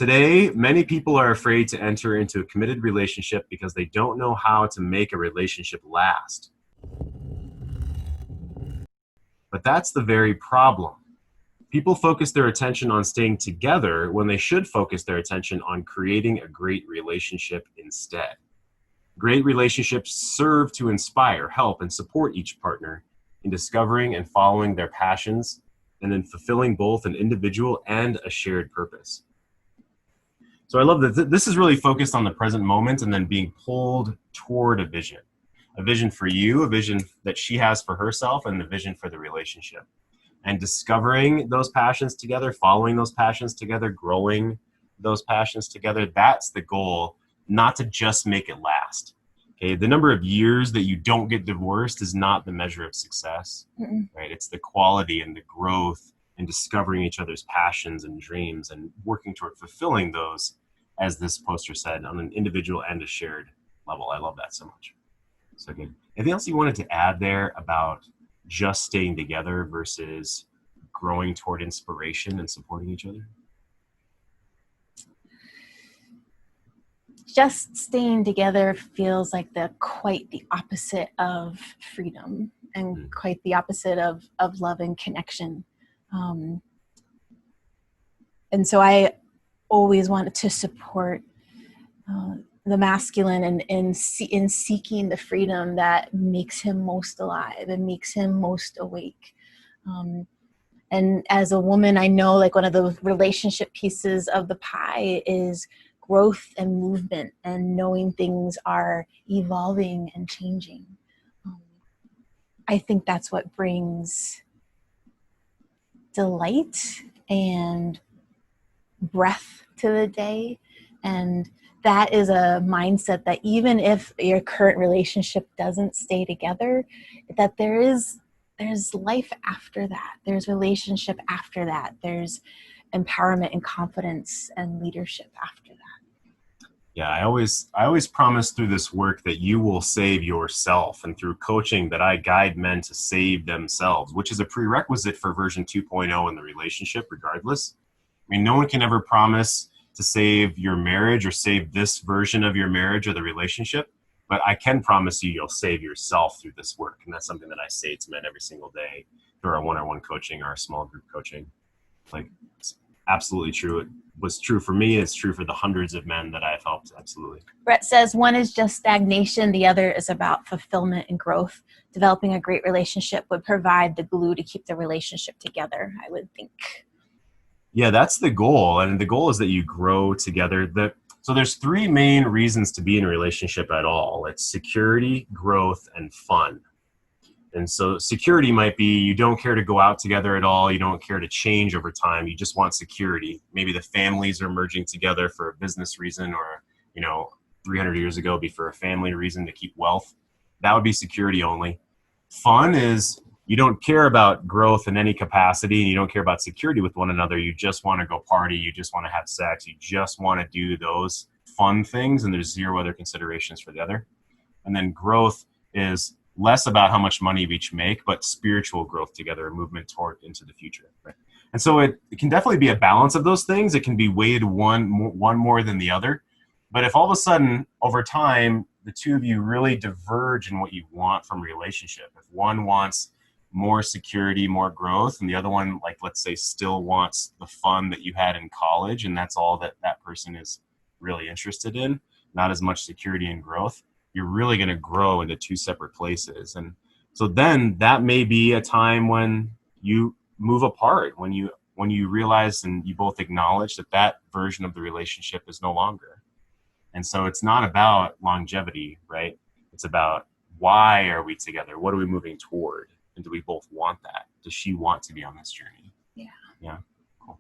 Today, many people are afraid to enter into a committed relationship because they don't know how to make a relationship last. But that's the very problem. People focus their attention on staying together when they should focus their attention on creating a great relationship instead. Great relationships serve to inspire, help, and support each partner in discovering and following their passions and in fulfilling both an individual and a shared purpose. So I love that this is really focused on the present moment and then being pulled toward a vision for you, a vision that she has for herself, and a vision for the relationship. And discovering those passions together, following those passions together, growing those passions together, that's the goal, not to just make it last. Okay, the number of years that you don't get divorced is not the measure of success, right? It's the quality and the growth and discovering each other's passions and dreams and working toward fulfilling those, as this poster said, on an individual and a shared level. I love that so much. So good. Anything else you wanted to add there about just staying together versus growing toward inspiration and supporting each other? Just staying together feels like quite the opposite of freedom and quite the opposite of love and connection. And so I always wanted to support the masculine in seeking the freedom that makes him most alive and makes him most awake. And as a woman, I know like one of the relationship pieces of the pie is growth and movement and knowing things are evolving and changing. I think that's what brings delight and breath to the day. And that is a mindset that even if your current relationship doesn't stay together, that there's life after that. There's relationship after that. There's empowerment and confidence and leadership after that. Yeah, I always promise through this work that you will save yourself, and through coaching that I guide men to save themselves, which is a prerequisite for version 2.0 in the relationship regardless. I mean, no one can ever promise to save your marriage or save this version of your marriage or the relationship, but I can promise you'll save yourself through this work. And that's something that I say to men every single day through our one-on-one coaching, our small group coaching. Like, it's absolutely true. It was true for me. It's true for the hundreds of men that I've helped. Absolutely. Brett says one is just stagnation. The other is about fulfillment and growth. Developing a great relationship would provide the glue to keep the relationship together, I would think. Yeah, that's the goal. And the goal is that you grow together. So there's three main reasons to be in a relationship at all. It's security, growth, and fun. And so security might be you don't care to go out together at all. You don't care to change over time. You just want security. Maybe the families are merging together for a business reason, or, 300 years ago, it'd be for a family reason to keep wealth. That would be security only. Fun is you don't care about growth in any capacity, and you don't care about security with one another. You just want to go party. You just want to have sex. You just want to do those fun things, and there's zero other considerations for the other. And then growth is less about how much money we each make, but spiritual growth together, a movement toward into the future. Right? And so it can definitely be a balance of those things. It can be weighed one more than the other. But if all of a sudden, over time, the two of you really diverge in what you want from a relationship, if one wants more security, more growth, and the other one, like, let's say, still wants the fun that you had in college, and that's all that person is really interested in, not as much security and growth, you're really going to grow into two separate places. And so then that may be a time when you move apart, when you realize and you both acknowledge that version of the relationship is no longer. And so it's not about longevity, right? It's about, why are we together? What are we moving toward? And do we both want that? Does she want to be on this journey? Yeah. Yeah. Cool.